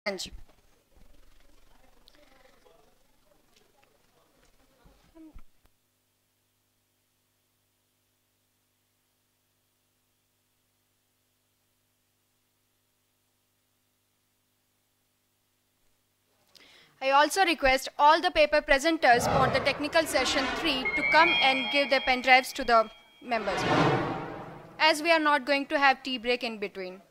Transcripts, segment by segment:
Bench. I also request all the paper presenters for the technical session 3 to come and give their pen drives to the members, as we are not going to have tea break in between.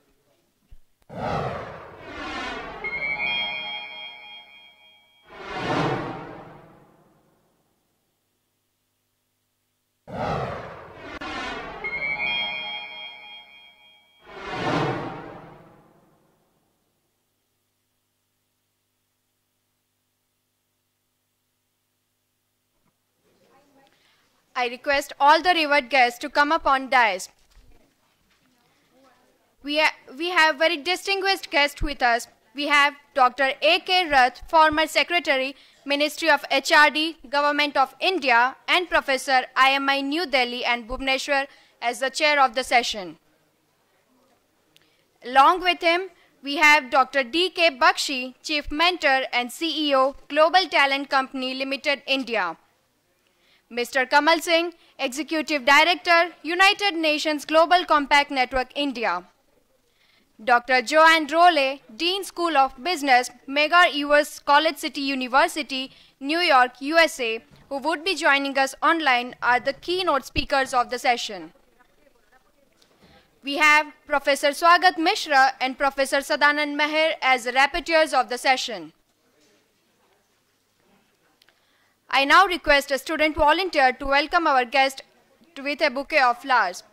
I request all the revered guests to come up on dais. We have very distinguished guests with us. We have Dr. A.K. Rath, former Secretary, Ministry of HRD, Government of India, and Professor, IMI New Delhi and Bhubaneswar as the chair of the session. Along with him, we have Dr. D.K. Bakshi, Chief Mentor and CEO, Global Talent Company Limited, India. Mr. Kamal Singh, Executive Director, United Nations Global Compact Network, India. Dr. Joanne Rowley, Dean School of Business, Medgar Evers College City University, New York, USA, who would be joining us online, are the keynote speakers of the session. We have Professor Swagat Mishra and Professor Sadanand Meher as the rapporteurs of the session. I now request a student volunteer to welcome our guest with a bouquet of flowers.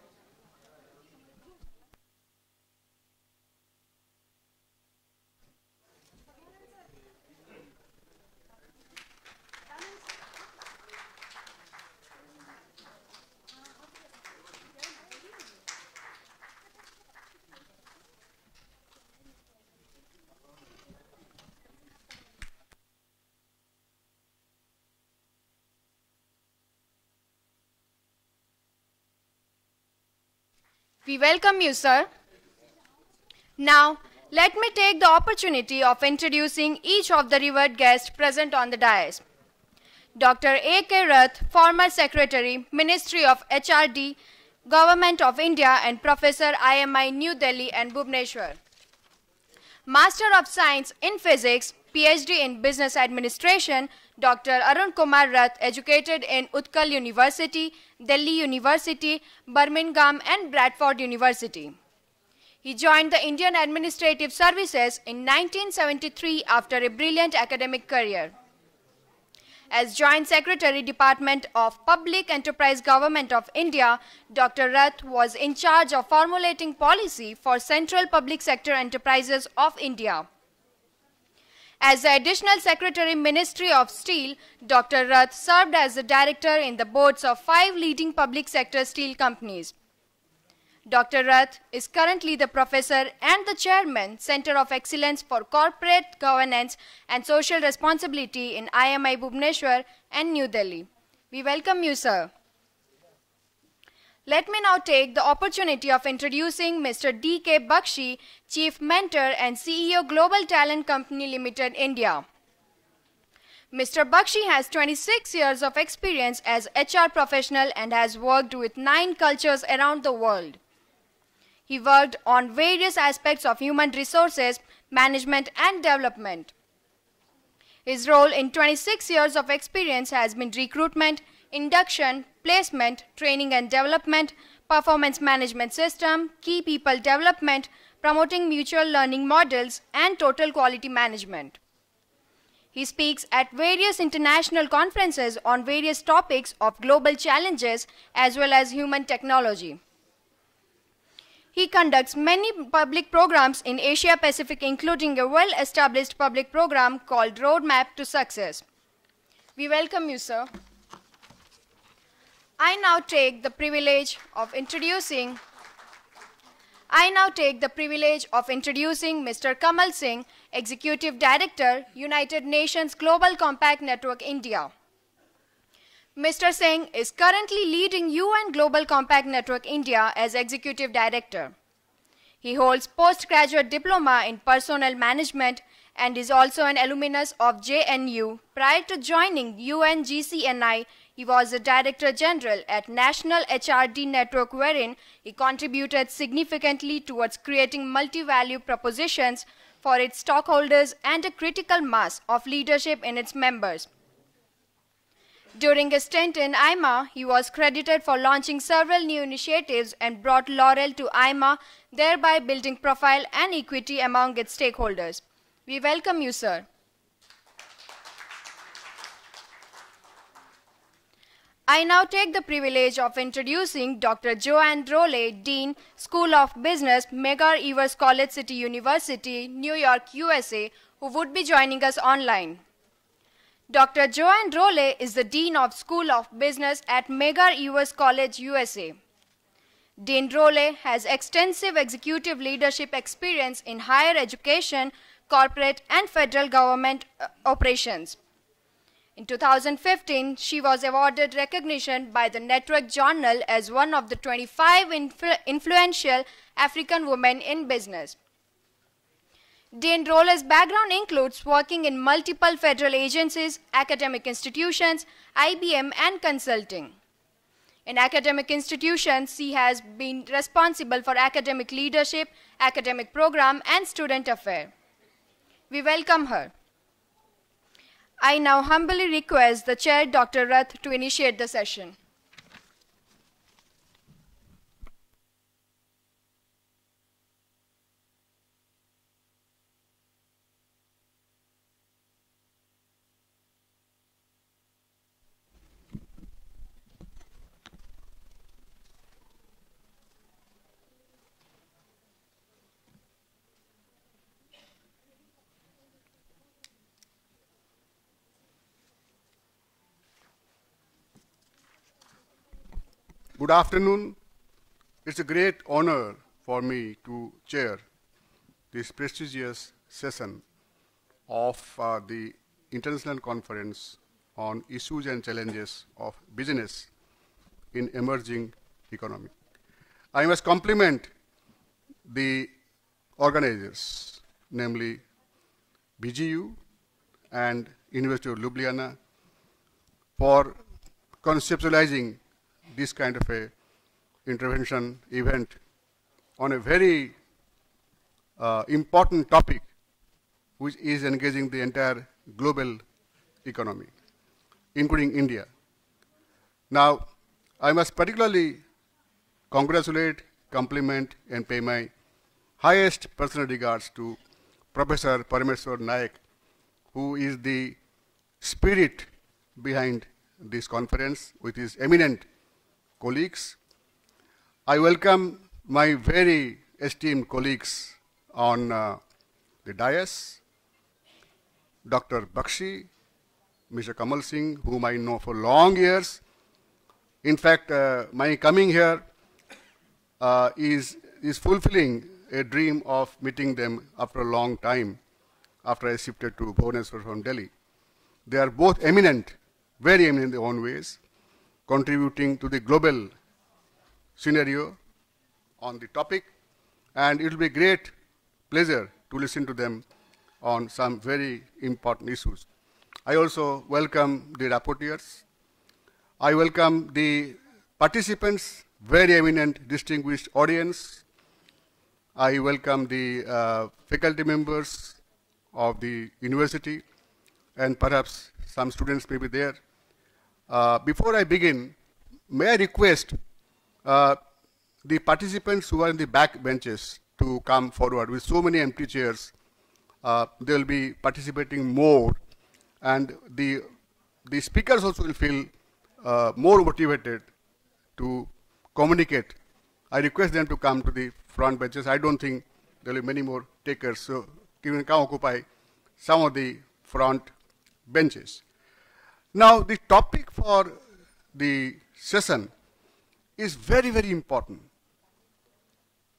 We welcome you, sir. Now, let me take the opportunity of introducing each of the revered guests present on the dais. Dr. A.K. Rath, former Secretary, Ministry of HRD, Government of India, and Professor, IMI New Delhi and Bhubaneswar. Master of Science in Physics, PhD in Business Administration, Dr. Arun Kumar Rath, educated in Utkal University, Delhi University, Birmingham and Bradford University. He joined the Indian Administrative Services in 1973 after a brilliant academic career. As Joint Secretary, Department of Public Enterprise Government of India, Dr. Rath was in charge of formulating policy for central public sector enterprises of India. As the Additional Secretary, Ministry of Steel, Dr. Rath served as the director in the boards of 5 leading public sector steel companies. Dr. Rath is currently the professor and the chairman, Center of Excellence for Corporate Governance and Social Responsibility in IMI Bhubaneswar and New Delhi. We welcome you, sir. Let me now take the opportunity of introducing Mr. D.K. Bakshi, Chief Mentor and CEO, Global Talent Company Limited, India. Mr. Bakshi has 26 years of experience as HR professional and has worked with 9 cultures around the world. He worked on various aspects of human resources, management and development. His role in 26 years of experience has been recruitment, induction, placement, training and development, performance management system, key people development, promoting mutual learning models, and total quality management. He speaks at various international conferences on various topics of global challenges as well as human technology. He conducts many public programs in Asia Pacific, including a well-established public program called Roadmap to Success. We welcome you, sir. I now take the privilege of introducing Mr. Kamal Singh, Executive Director, United Nations Global Compact Network, India. Mr. Singh is currently leading UN Global Compact Network, India as Executive Director. He holds postgraduate diploma in personnel management and is also an alumnus of JNU. Prior to joining UNGCNI, he was the Director General at National HRD Network, wherein he contributed significantly towards creating multi-value propositions for its stockholders and a critical mass of leadership in its members. During his stint in IMA, he was credited for launching several new initiatives and brought laurel to IMA, thereby building profile and equity among its stakeholders. We welcome you, sir. I now take the privilege of introducing Dr. Joanne Rowley, Dean, School of Business, Medgar Evers College City University, New York, USA, who would be joining us online. Dr. Joanne Rowley is the Dean of School of Business at Medgar Evers College, USA. Dean Rowley has extensive executive leadership experience in higher education, corporate, and federal government operations. In 2015, she was awarded recognition by the Network Journal as one of the 25 influential African women in business. Dean Rowley's background includes working in multiple federal agencies, academic institutions, IBM, and consulting. In academic institutions, she has been responsible for academic leadership, academic program, and student affairs. We welcome her. I now humbly request the Chair, Dr. Rath, to initiate the session. Good afternoon. It's a great honor for me to chair this prestigious session of the International Conference on Issues and Challenges of Business in Emerging Economy. I must compliment the organizers, namely BGU and University of Ljubljana, for conceptualizing this kind of a intervention event on a very important topic which is engaging the entire global economy, including India. Now, I must particularly congratulate, compliment, and pay my highest personal regards to Professor Bhubaneswar Naik, who is the spirit behind this conference with his eminent colleagues. I welcome my very esteemed colleagues on the dais, Dr. Bakshi, Mr. Kamal Singh, whom I know for long years. In fact, my coming here is fulfilling a dream of meeting them after a long time, after I shifted to Bhubaneswar from Delhi. They are both eminent, very eminent in their own ways, contributing to the global scenario on the topic, and it will be a great pleasure to listen to them on some very important issues. I also welcome the rapporteurs. I welcome the participants, very eminent, distinguished audience. I welcome the faculty members of the university, and perhaps some students may be there. Before I begin, may I request the participants who are in the back benches to come forward. With so many empty chairs, they will be participating more, and the speakers also will feel more motivated to communicate. I request them to come to the front benches. I don't think there will be many more takers, so you can come occupy some of the front benches. Now, the topic for the session is very, very important,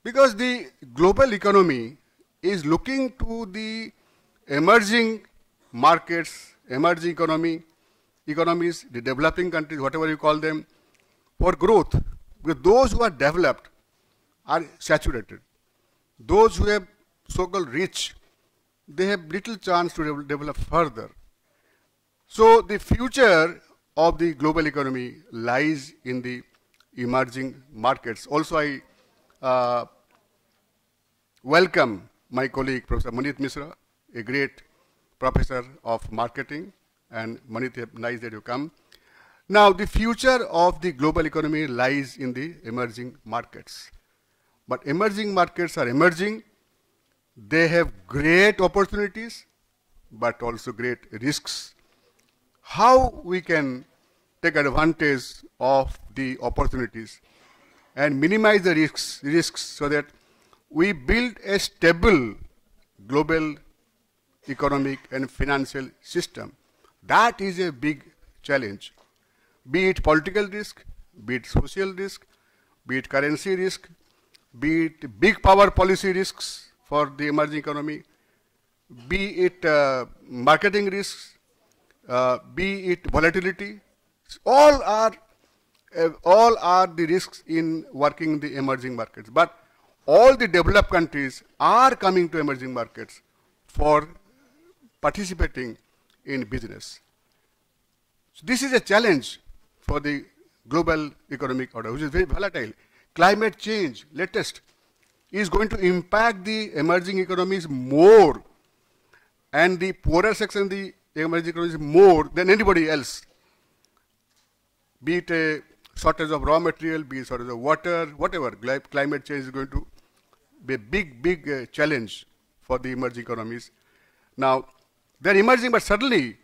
because the global economy is looking to the emerging markets, emerging economies, the developing countries, whatever you call them, for growth. Because those who are developed are saturated. those who have so-called rich, they have little chance to develop further. So the future of the global economy lies in the emerging markets. Also, I welcome my colleague, Professor Manit Misra, a great professor of marketing. And Manit, nice that you come. Now, the future of the global economy lies in the emerging markets. But emerging markets are emerging. They have great opportunities, but also great risks. How we can take advantage of the opportunities and minimize the risks so that we build a stable global economic and financial system. That is a big challenge. Be it political risk, be it social risk, be it currency risk, be it big power policy risks for the emerging economy, be it marketing risks, be it volatility. All are the risks in working in the emerging markets. But all the developed countries are coming to emerging markets for participating in business. So this is a challenge for the global economic order, which is very volatile. Climate change, latest, is going to impact the emerging economies more, and the poorer section of the emerging economies more than anybody else. Be it a shortage of raw material, be it shortage of water, whatever, climate change is going to be a big challenge for the emerging economies. Now, they're emerging, but suddenly,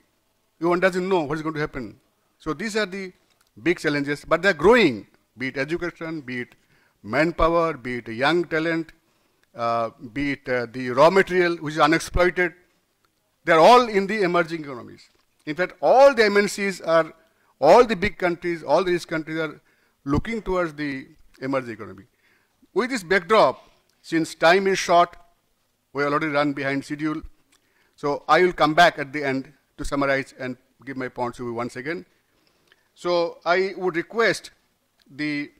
one doesn't know what is going to happen. So these are the big challenges, but they're growing, be it education, be it manpower, be it young talent, be it the raw material which is unexploited. They're all in the emerging economies. In fact, all the MNCs are, all the big countries, all these countries are looking towards the emerging economy. With this backdrop, since time is short, we already run behind schedule, so I will come back at the end to summarize and give my points to you once again. So I would request the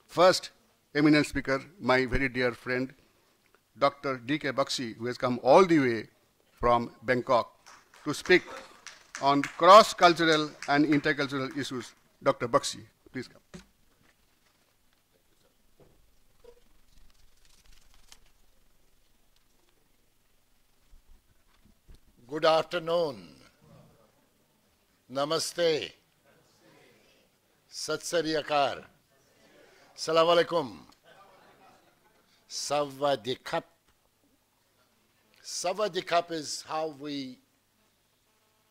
first eminent speaker, my very dear friend, Dr. D.K. Bakshi, who has come all the way from Bangkok to speak on cross-cultural and intercultural issues. Dr. Bakshi, please come. Good afternoon. Namaste. Sat Sri Akar. Salam alaikum. Savadikap. Savadikap is how we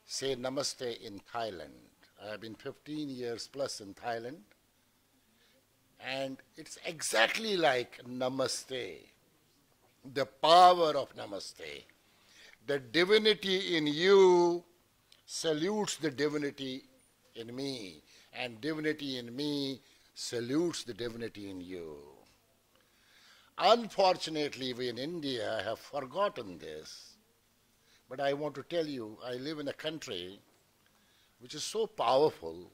say namaste in Thailand. I have been 15 years plus in Thailand, and it's exactly like namaste. The power of namaste. The divinity in you salutes the divinity in me, and divinity in me salutes the divinity in you. Unfortunately, we in India have forgotten this. But I want to tell you, I live in a country which is so powerful,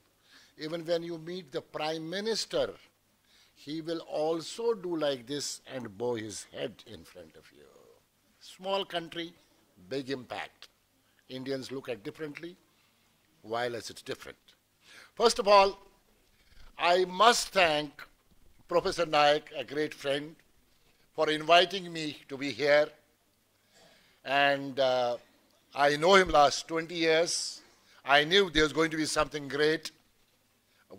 even when you meet the Prime Minister, he will also do like this and bow his head in front of you. Small country, big impact. Indians look at differently, while as it's different. First of all, I must thank Professor Naik, a great friend, for inviting me to be here. And I know him last 20 years. I knew there was going to be something great.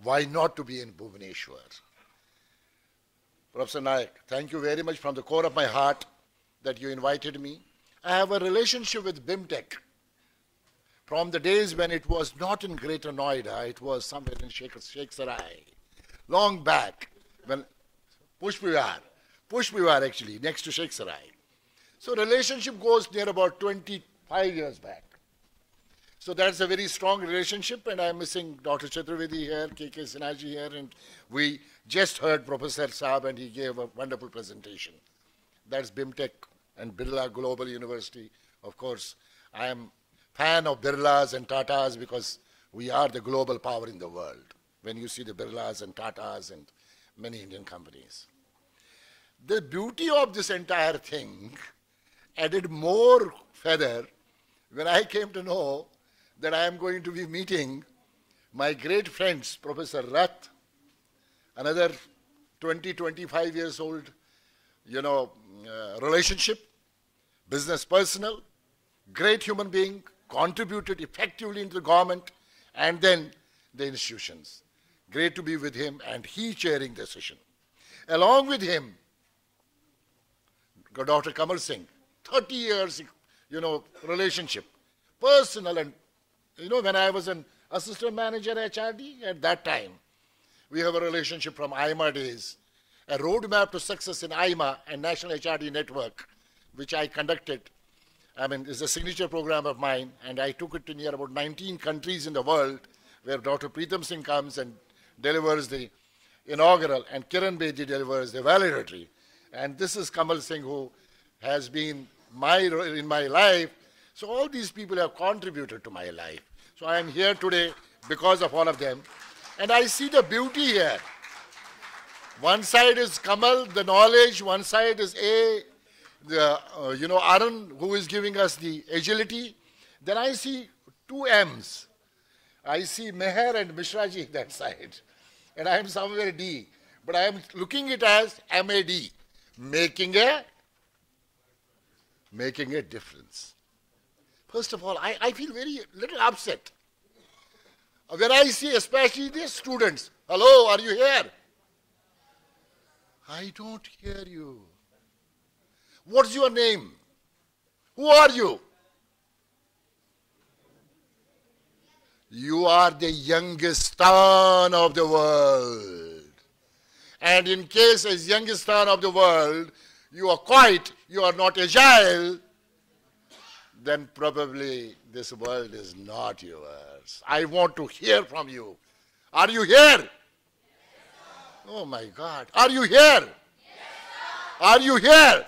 Why not to be in Bhubaneswar? Professor Naik, thank you very much from the core of my heart that you invited me. I have a relationship with BIMTech from the days when it was not in Greater Noida, it was somewhere in Sheikh Sarai. Long back, when Pushpiwar actually, next to Sheikh Sarai. So relationship goes near about 25 years back. So that's a very strong relationship, and I'm missing Dr. Chaturvedi here, K.K. Sinhaji here, and we just heard Professor Saab, and he gave a wonderful presentation. That's BIMTech and Birla Global University. Of course, I am fan of Birlas and Tatas because we are the global power in the world when you see the Birlas and Tatas and many Indian companies. The beauty of this entire thing added more feather when I came to know that I am going to be meeting my great friends, Professor Rath, another 20, 25 years old, relationship, business personal, great human being, contributed effectively into the government, and then the institutions. Great to be with him, and he chairing the session. Along with him, Dr. Kamal Singh, 30 years, relationship, personal, and, when I was an assistant manager at HRD, at that time, we have a relationship from IMA days, a roadmap to success in IMA and National HRD Network, which I conducted. It's a signature program of mine, and I took it to near about 19 countries in the world, where Dr. Preetham Singh comes and delivers the inaugural, and Kiran Bedi delivers the valedictory. And this is Kamal Singh, who has been in my life. So all these people have contributed to my life. So I am here today because of all of them. And I see the beauty here. One side is Kamal, the knowledge. One side is Arun, who is giving us the agility. Then I see two M's. I see Meher and Mishraji that side. And I am somewhere D. But I am looking it as MAD. Making a difference. First of all, I feel very little upset when I see especially the students. Hello, are you here? I don't hear you. What's your name? Who are you? You are the youngest son of the world. And in case as youngest son of the world, you are not agile, then probably this world is not yours. I want to hear from you. Are you here? Yes, oh my God. Are you here? Yes, are you here? Yes,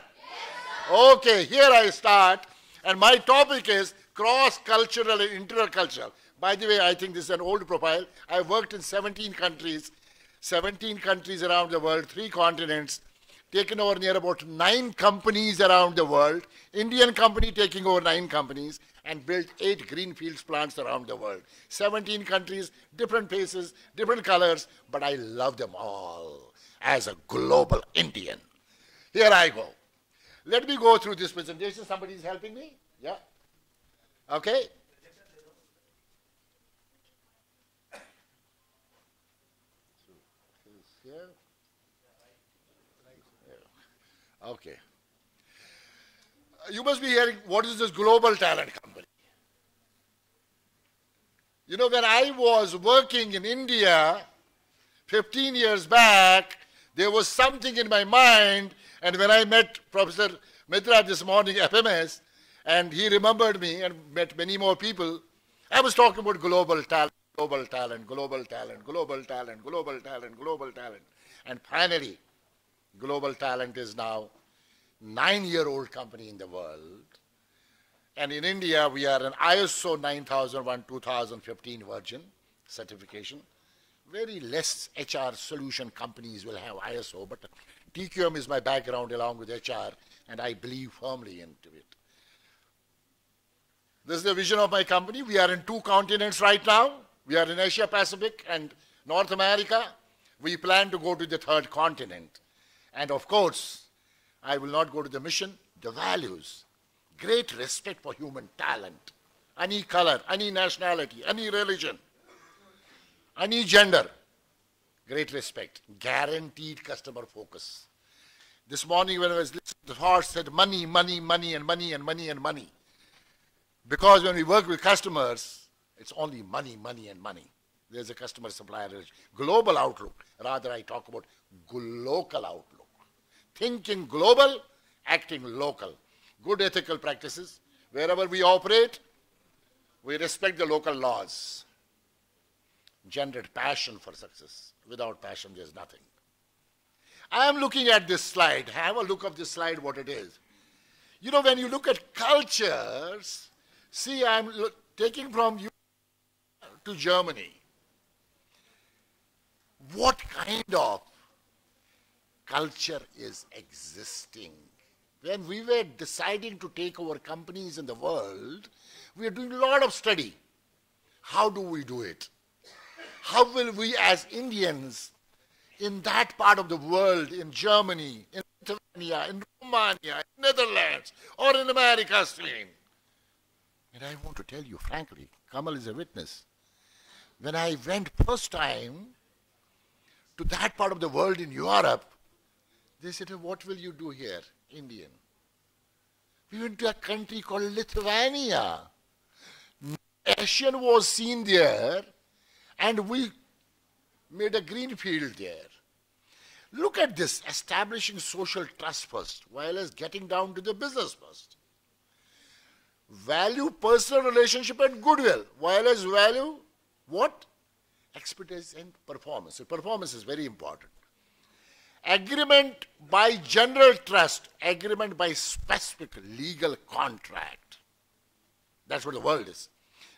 okay, here I start. And my topic is cross-cultural and intercultural. By the way, I think this is an old profile. I worked in 17 countries around the world, 3 continents, taken over near about 9 companies around the world, Indian company taking over 9 companies, and built 8 greenfields plants around the world. 17 countries, different faces, different colors, but I love them all as a global Indian. Here I go. Let me go through this presentation. Somebody is helping me? Yeah? Okay? Okay. You must be hearing, what is this global talent company? When I was working in India 15 years back, there was something in my mind, and when I met Professor Mitra this morning, FMS, and he remembered me and met many more people, I was talking about global talent, global talent, global talent, global talent, global talent, global talent. And finally, Global Talent is now 9-year-old company in the world. And in India, we are an ISO 9001-2015 version certification. Very less HR solution companies will have ISO, but TQM is my background along with HR, and I believe firmly into it. This is the vision of my company. We are in 2 continents right now. We are in Asia Pacific and North America. We plan to go to the 3rd continent. And of course, I will not go to the mission, the values. Great respect for human talent. Any color, any nationality, any religion, any gender. Great respect. Guaranteed customer focus. This morning when I was listening, the horse said money, money, money, and money, and money, and money. Because when we work with customers, it's only money, money, and money. There's a customer-supplier relationship. Global outlook. Rather, I talk about local outlook. Thinking global, acting local. Good ethical practices. Wherever we operate, we respect the local laws. Gendered passion for success. Without passion, there's nothing. I am looking at this slide. Have a look of this slide, what it is. When you look at cultures, see, I'm taking from you to Germany. What kind of culture is existing. When we were deciding to take over companies in the world, we are doing a lot of study. How do we do it? How will we as Indians in that part of the world, in Germany, in Lithuania, in Romania, in Netherlands, or in America, stream? And I want to tell you frankly, Kamal is a witness. When I went first time to that part of the world in Europe, they said, what will you do here, Indian? We went to a country called Lithuania. Asian was seen there, and we made a green field there. Look at this, establishing social trust first, while as getting down to the business first. Value personal relationship and goodwill, while as value what? Expertise and performance. So performance is very important. Agreement by general trust, agreement by specific legal contract. That's what the world is.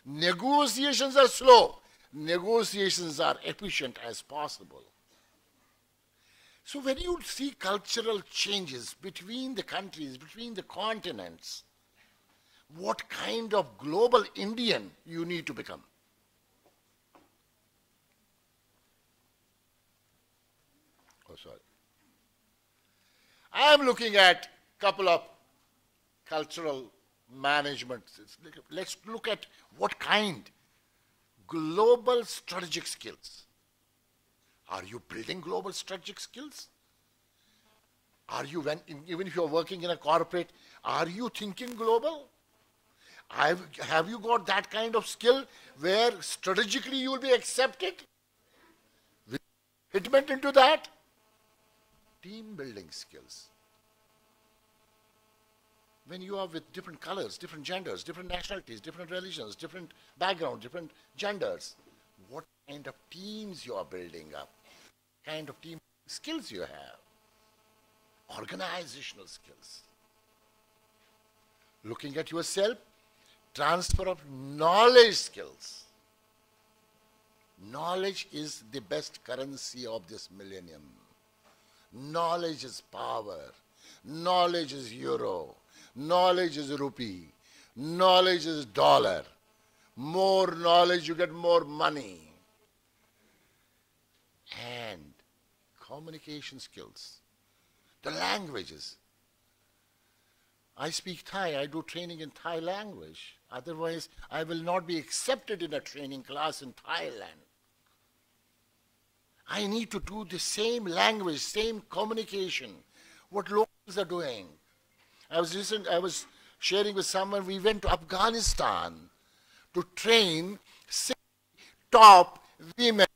Negotiations are slow. Negotiations are efficient as possible. So when you see cultural changes between the countries, between the continents, what kind of global Indian you need to become? Oh, sorry. I am looking at a couple of cultural management. Let's look at what kind. Global strategic skills. Are you building global strategic skills? Are you, even if you're working in a corporate, are you thinking global? Have you got that kind of skill where strategically you will be accepted? With commitment into that? Team building skills. When you are with different colors, different genders, different nationalities, different religions, different backgrounds, different genders, what kind of teams you are building up? Kind of team skills you have? Organizational skills. Looking at yourself, transfer of knowledge skills. Knowledge is the best currency of this millennium. Knowledge is power. Knowledge is euro. Knowledge is rupee. Knowledge is dollar. More knowledge, you get more money. And communication skills. The languages. I speak Thai. I do training in Thai language. Otherwise, I will not be accepted in a training class in Thailand. I need to do the same language, same communication, what locals are doing. I was sharing with someone, we went to Afghanistan to train 6 top women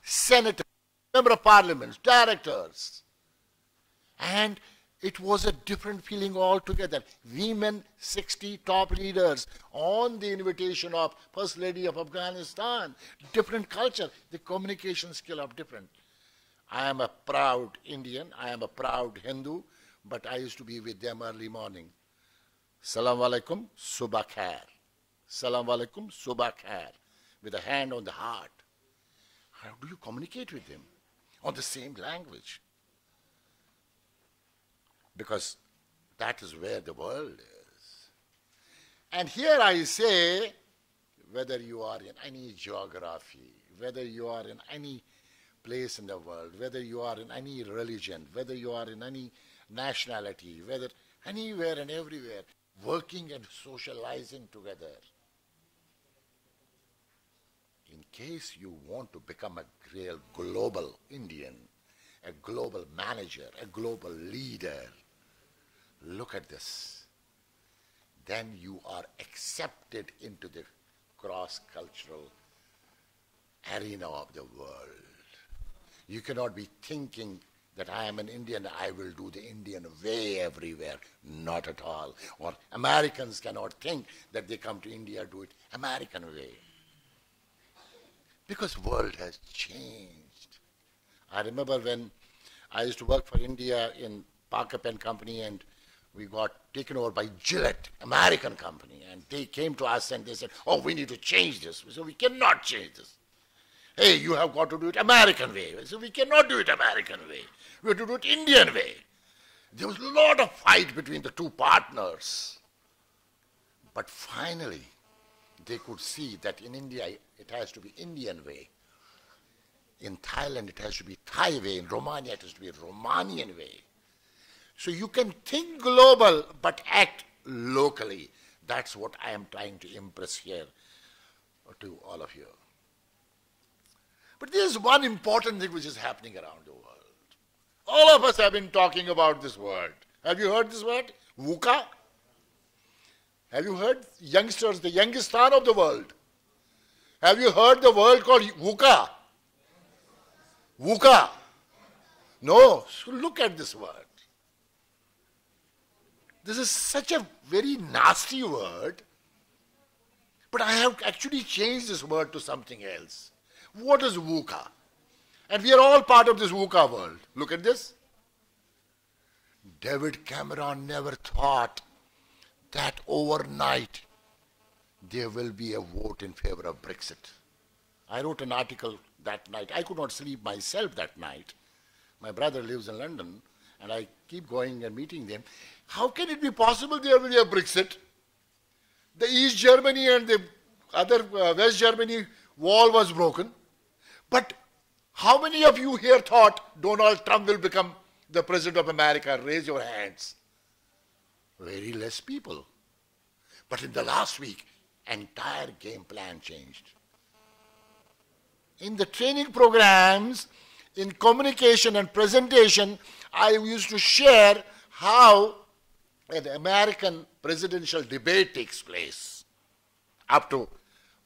senators, member of parliament, directors. And it was a different feeling altogether. Women, 60 top leaders on the invitation of First Lady of Afghanistan. Different culture. The communication skill are different. I am a proud Indian. I am a proud Hindu. But I used to be with them early morning. Salam alaikum, subah khair. Salam alaikum, subah khair. With a hand on the heart. How do you communicate with them? On the same language. Because that is where the world is. And here I say, whether you are in any geography, whether you are in any place in the world, whether you are in any religion, whether you are in any nationality, whether anywhere and everywhere, working and socializing together. In case you want to become a real global Indian, a global manager, a global leader, look at this. Then you are accepted into the cross-cultural arena of the world. You cannot be thinking that I am an Indian, I will do the Indian way everywhere. Not at all. Or Americans cannot think that they come to India, do it American way. Because world has changed. I remember when I used to work for India in Parker Pen Company, and we got taken over by Gillette, American company, and they came to us and they said, oh, we need to change this. We said, we cannot change this. Hey, you have got to do it American way. So we cannot do it American way. We have to do it Indian way. There was a lot of fight between the two partners. But finally, they could see that in India, it has to be Indian way. In Thailand, it has to be Thai way. In Romania, it has to be Romanian way. So you can think global, but act locally. That's what I am trying to impress here to all of you. But there is one important thing which is happening around the world. All of us have been talking about this word. Have you heard this word? VUCA? Have you heard youngsters, the youngest star of the world? Have you heard the word called VUCA? VUCA? No. So look at this word. This is such a very nasty word, but I have actually changed this word to something else. What is VUCA? And we are all part of this VUCA world. Look at this. David Cameron never thought that overnight there will be a vote in favor of Brexit. I wrote an article that night. I could not sleep myself that night. My brother lives in London, and I keep going and meeting them. How can it be possible there will be a Brexit? The East Germany and the other West Germany wall was broken. But how many of you here thought Donald Trump will become the President of America? Raise your hands. Very less people. But in the last week, entire game plan changed. In the training programs, in communication and presentation, I used to share how an American presidential debate takes place up to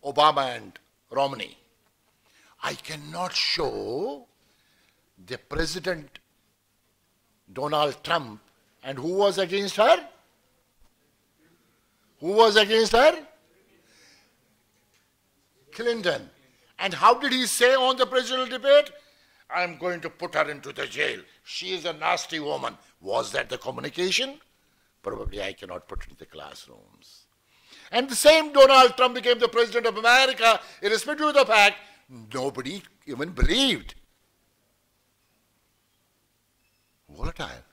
Obama and Romney. I cannot show the President Donald Trump and who was against her? Who was against her? Clinton. And how did he say on the presidential debate? I'm going to put her into the jail. She is a nasty woman. Was that the communication? Probably I cannot put it in the classrooms. And the same Donald Trump became the President of America, irrespective of the fact nobody even believed. Volatile.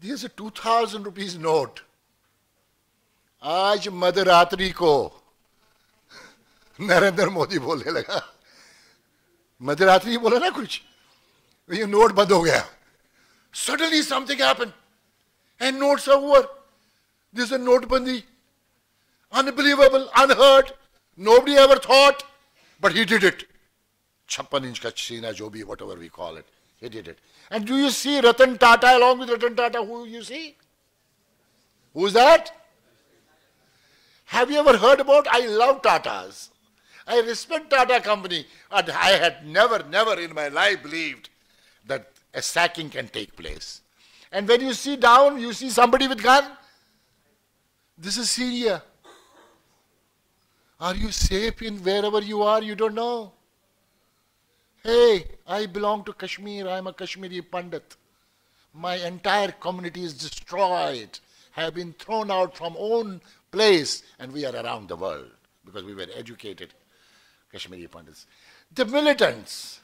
There's a 2,000 rupees note. आज मध्यरात्रि को नरेंद्र मोदी बोलने लगा. मध्यरात्रि बोला ना कुछ. ये नोट बंद हो गया. Suddenly something happened. And notes are over. There's a notebandi. Unbelievable, unheard. Nobody ever thought. But he did it. 56 inch ka China jo bhi, whatever we call it. He did it. And do you see Ratan Tata along with Ratan Tata? Who you see? Who's that? Have you ever heard about? I love Tatas. I respect Tata company. And I had never in my life believed that a sacking can take place. And when you see down, you see somebody with gun. This is Syria. Are you safe in wherever you are? You don't know. Hey, I belong to Kashmir. I'm a Kashmiri Pandit. My entire community is destroyed. Have been thrown out from own place, and we are around the world because we were educated Kashmiri Pandits. The militants.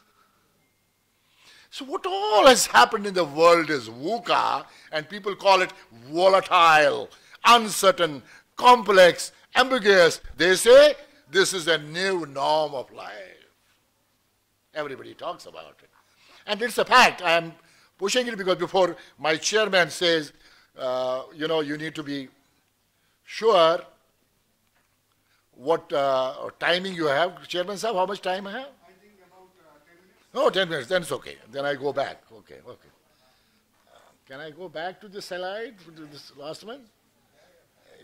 So what all has happened in the world is VUCA, and people call it volatile, uncertain, complex, ambiguous. They say this is a new norm of life. Everybody talks about it. And it's a fact. I am pushing it because before my chairman says, you need to be sure what timing you have. Chairman sir, how much time I have? I think about 10 minutes. No, 10 minutes, then it's okay. Then I go back. Okay. Can I go back to the slide, to this last one?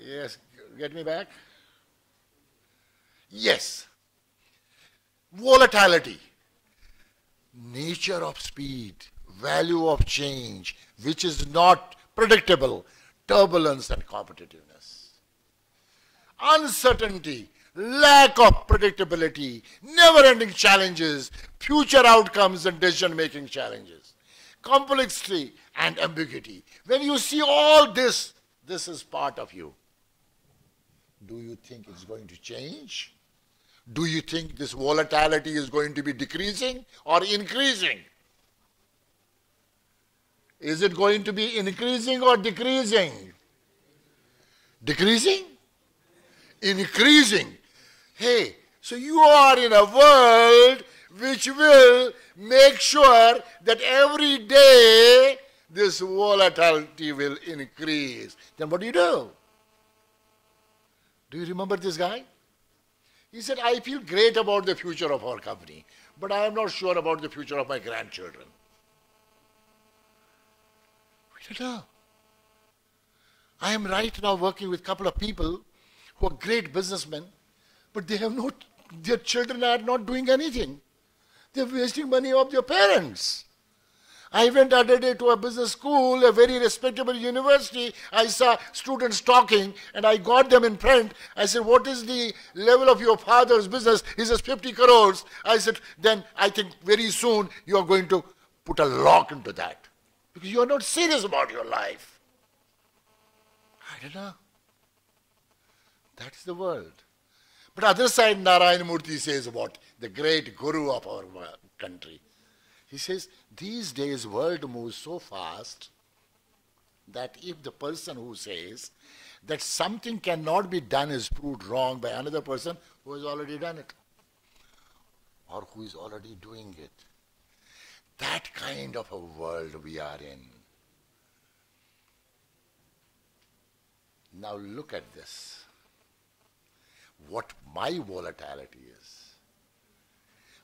Yes, get me back. Yes. Volatility. Nature of speed, value of change, which is not predictable, turbulence and competitiveness. Uncertainty, lack of predictability, never-ending challenges, future outcomes and decision-making challenges, complexity and ambiguity. When you see all this, this is part of you. Do you think it's going to change? Do you think this volatility is going to be decreasing or increasing? Is it going to be increasing or decreasing? Decreasing? Increasing. Hey, so you are in a world which will make sure that every day this volatility will increase. Then what do? Do you remember this guy? He said, I feel great about the future of our company, but I am not sure about the future of my grandchildren. We don't know. I am right now working with a couple of people who are great businessmen, but they have not, their children are not doing anything. They're wasting money of their parents. I went other day to a business school, a very respectable university. I saw students talking and I got them in print. I said, what is the level of your father's business? He says 50 crores. I said, then I think very soon you are going to put a lock into that because you are not serious about your life. I don't know. That's the world. But other side, Narayana Murthy says about the great guru of our country. He says, these days world moves so fast that if the person who says that something cannot be done is proved wrong by another person who has already done it or who is already doing it. That kind of a world we are in. Now look at this. What my volatility is.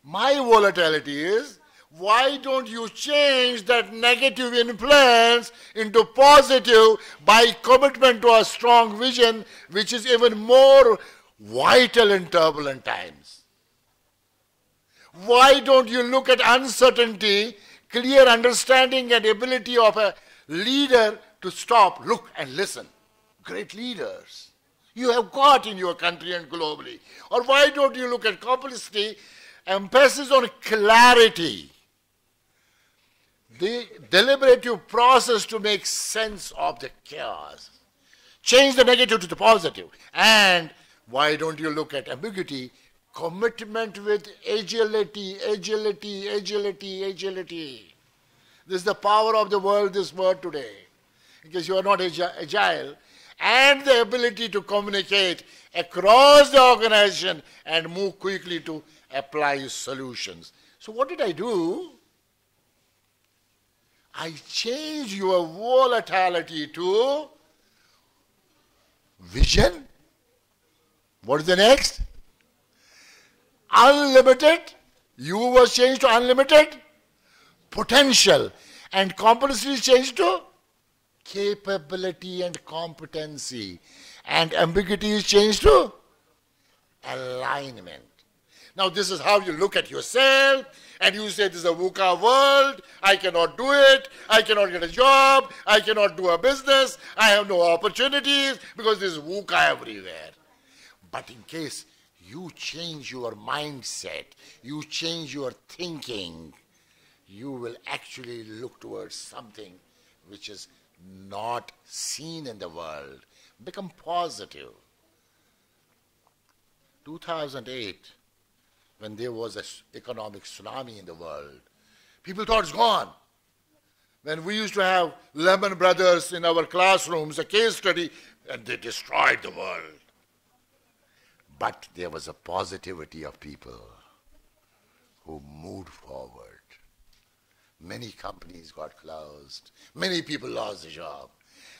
My volatility is, why don't you change that negative influence into positive by commitment to a strong vision which is even more vital in turbulent times? Why don't you look at uncertainty, clear understanding and ability of a leader to stop, look and listen? Great leaders you have got in your country and globally. Or why don't you look at complexity, emphasis on clarity, the deliberative process to make sense of the chaos. Change the negative to the positive. And why don't you look at ambiguity, commitment with agility, agility, agility, agility. This is the power of the world, this word today. Because you are not agile, and the ability to communicate across the organization and move quickly to apply solutions. So what did I do? I changed your volatility to vision. What is the next? Unlimited. You was changed to unlimited. Potential. And competency is changed to capability and competency. And ambiguity is changed to alignment. Now this is how you look at yourself and you say this is a VUCA world, I cannot do it, I cannot get a job, I cannot do a business, I have no opportunities because there is VUCA everywhere. But in case you change your mindset, you change your thinking, you will actually look towards something which is not seen in the world. Become positive. 2008, when there was an economic tsunami in the world, people thought it's gone. When we used to have Lehman Brothers in our classrooms, a case study, and they destroyed the world. But there was a positivity of people who moved forward. Many companies got closed. Many people lost their job.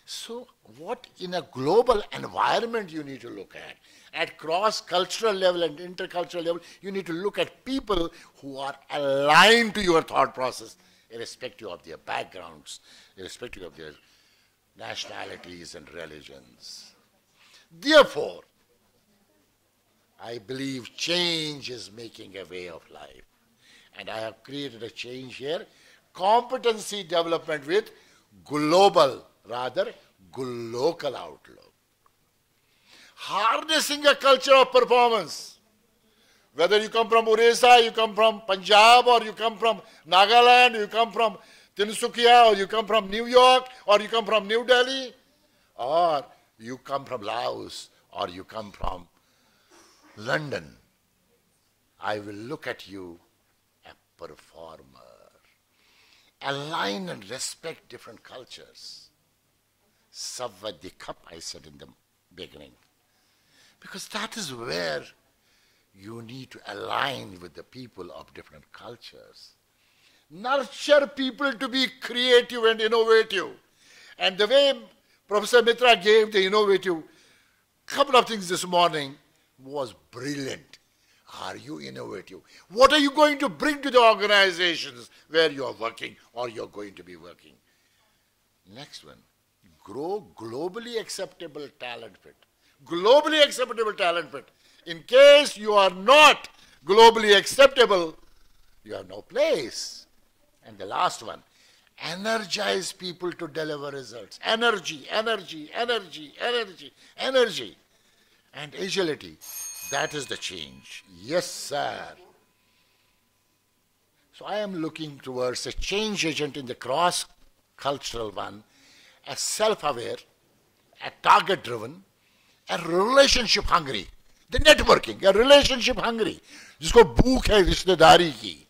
So what in a global environment you need to look at cross-cultural level and intercultural level, you need to look at people who are aligned to your thought process, irrespective of their backgrounds, irrespective of their nationalities and religions. Therefore, I believe change is making a way of life. And I have created a change here. Competency development with global, rather local outlook. Harnessing a culture of performance. Whether you come from Odisha, you come from Punjab, or you come from Nagaland, you come from Tinsukia, or you come from New York, or you come from New Delhi, or you come from Laos, or you come from London. I will look at you, a performer. Align and respect different cultures. Savadikap, I said in the beginning. Because that is where you need to align with the people of different cultures. Nurture people to be creative and innovative. And the way Professor Mitra gave the innovative couple of things this morning was brilliant. Are you innovative? What are you going to bring to the organizations where you are working or you are going to be working? Next one, grow globally acceptable talent fit. Globally acceptable talent fit. In case you are not globally acceptable, you have no place. And the last one, energize people to deliver results. Energy, energy, energy, energy, energy. And agility. That is the change. Yes, sir. So I am looking towards a change agent in the cross-cultural one, a self-aware, a target-driven, a relationship-hungry. The networking, a relationship-hungry. जिसको भूख है रिश्तेदारी की.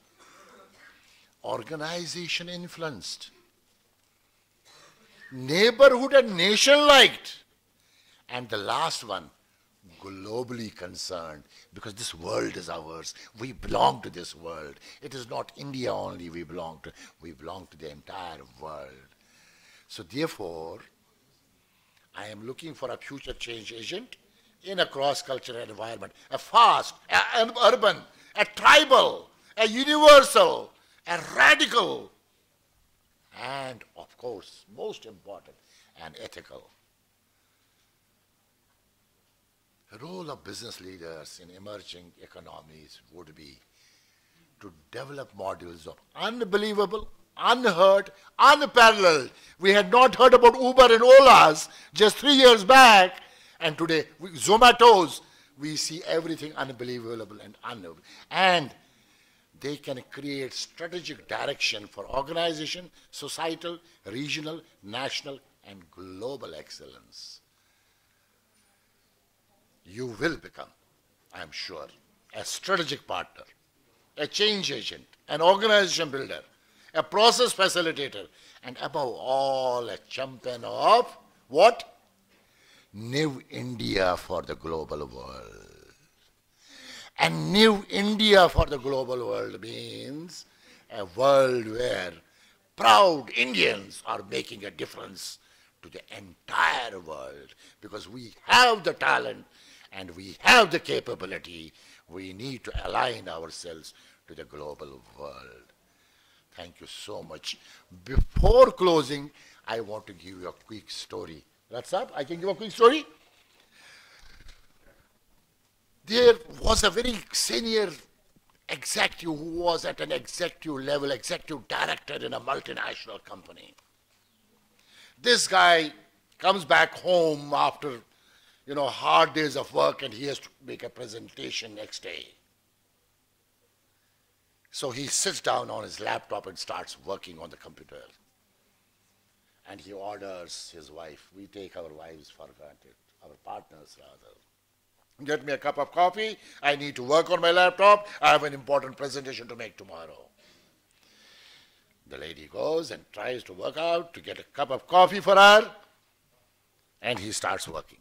Organization influenced. Neighborhood and nation liked. And the last one, globally concerned, because this world is ours. We belong to this world. It is not India only we belong to. We belong to the entire world. So therefore, I am looking for a future change agent in a cross-cultural environment. A fast, an urban, a tribal, a universal, a radical, and of course, most important, an ethical. The role of business leaders in emerging economies would be to develop models of unbelievable, unheard, unparalleled. We had not heard about Uber and Ola's just 3 years back, and today, Zomato's, we see everything unbelievable and unknown. And they can create strategic direction for organization, societal, regional, national, and global excellence. You will become, I am sure, a strategic partner, a change agent, an organization builder, a process facilitator, and above all, a champion of what? New India for the global world. And New India for the global world means a world where proud Indians are making a difference to the entire world, because we have the talent and we have the capability. We need to align ourselves to the global world. Thank you so much. Before closing, I want to give you a quick story. That's up. I can give a quick story. There was a very senior executive who was at an executive level, executive director in a multinational company. This guy comes back home after, hard days of work, and he has to make a presentation next day. So he sits down on his laptop and starts working on the computer. And he orders his wife. We take our wives for granted, our partners rather. Get me a cup of coffee. I need to work on my laptop. I have an important presentation to make tomorrow. The lady goes and tries to work out to get a cup of coffee for her. And he starts working.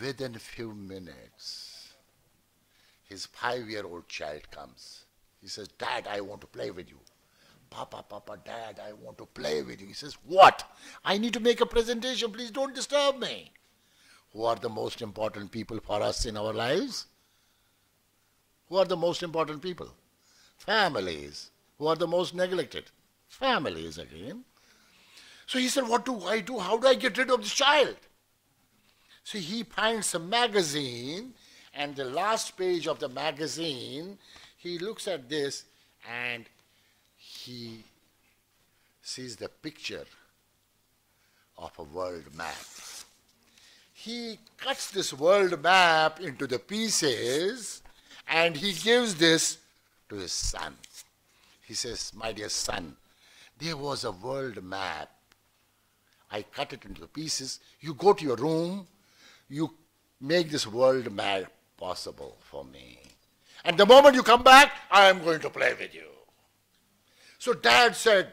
Within a few minutes, his 5-year-old child comes. He says, "Dad, I want to play with you." "Papa, Dad, I want to play with you." He says, "What?" "I need to make a presentation. Please don't disturb me." Who are the most important people for us in our lives? Who are the most important people? Families. Who are the most neglected? Families again. So he said, "What do I do? How do I get rid of this child?" So he finds a magazine, and the last page of the magazine, he looks at this and he sees the picture of a world map. He cuts this world map into the pieces and he gives this to his son. He says, "My dear son, there was a world map. I cut it into the pieces. You go to your room, you make this world map possible for me. And the moment you come back, I am going to play with you. So dad said,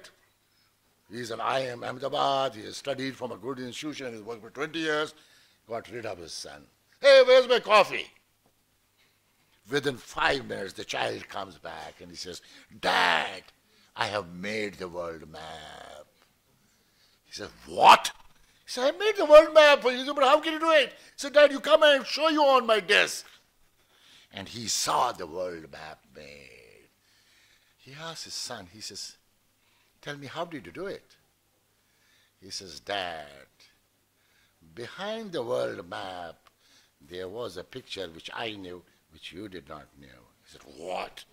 he's an IIM Ahmedabad, he has studied from a good institution, he's worked for 20 years, got rid of his son. Hey, where's my coffee? Within 5 minutes, the child comes back and he says, Dad, I have made the world map. He says, what? He said, I made the world map. He said, but how can you do it? He said, Dad, you come and I'll show you on my desk. And he saw the world map made. He asked his son, he says, tell me, how did you do it? He says, Dad, behind the world map, there was a picture which I knew, which you did not know. He said, what?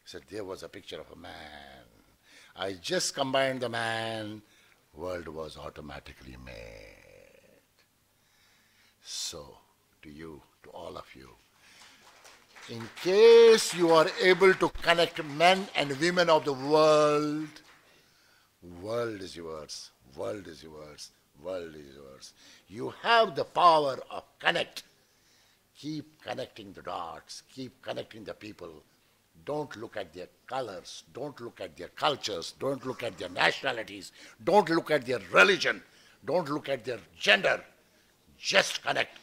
He said, there was a picture of a man. I just combined the man, world was automatically made. So, to you, to all of you, in case you are able to connect men and women of the world, world is yours, world is yours, world is yours. You have the power of connect. Keep connecting the dots, keep connecting the people. Don't look at their colors, don't look at their cultures, don't look at their nationalities, don't look at their religion, don't look at their gender. Just connect.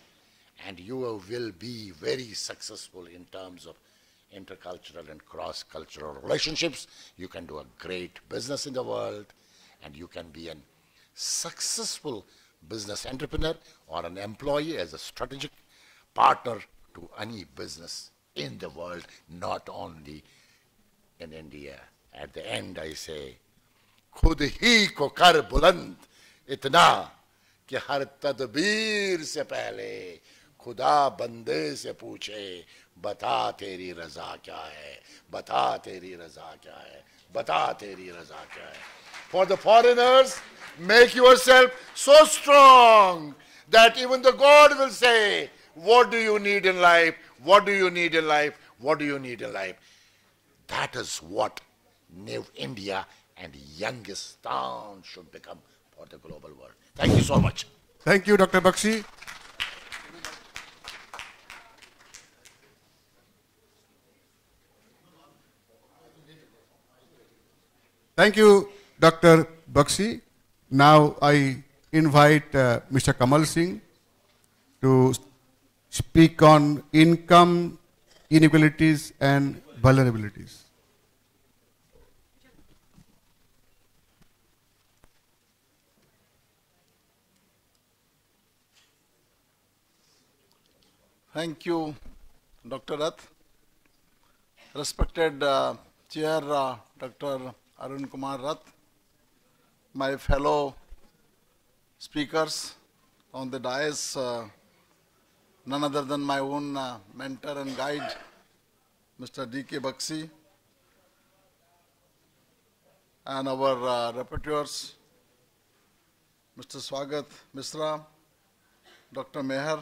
And you will be very successful in terms of intercultural and cross-cultural relationships. You can do a great business in the world, and you can be a successful business entrepreneur or an employee as a strategic partner to any business in the world, not only in India. At the end, I say, खुद ही को कर बुलंद इतना कि हर तदबीर से पहले खुदा बंदे से पूछे बता तेरी रजा क्या है, बता तेरी रजा क्या है, बता तेरी रजा क्या है. For the foreigners, make yourself so strong that even the God will say, what do you need in life? What do you need in life? What do you need in life? That is what New India and youngest town should become for the global world. Thank you so much. Thank you, Dr. Bakshi. Thank you, Dr. Bakshi. Now I invite Mr. Kamal Singh to speak on income inequalities and vulnerabilities. Thank you, Dr. Rath. Respected Chair Dr. Arun Kumar Rath, my fellow speakers on the dais, none other than my own mentor and guide, Mr. D.K. Bakshi, and our rapporteurs, Mr. Swagat Misra, Dr. Meher,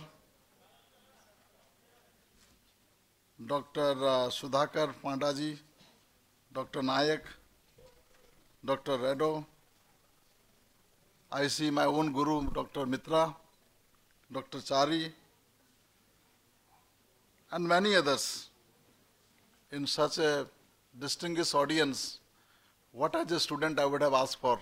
Dr. Sudhakar Pandaji, Dr. Nayak, Dr. Redo. I see my own guru, Dr. Mitra, Dr. Chari, and many others in such a distinguished audience. What as a student I would have asked for?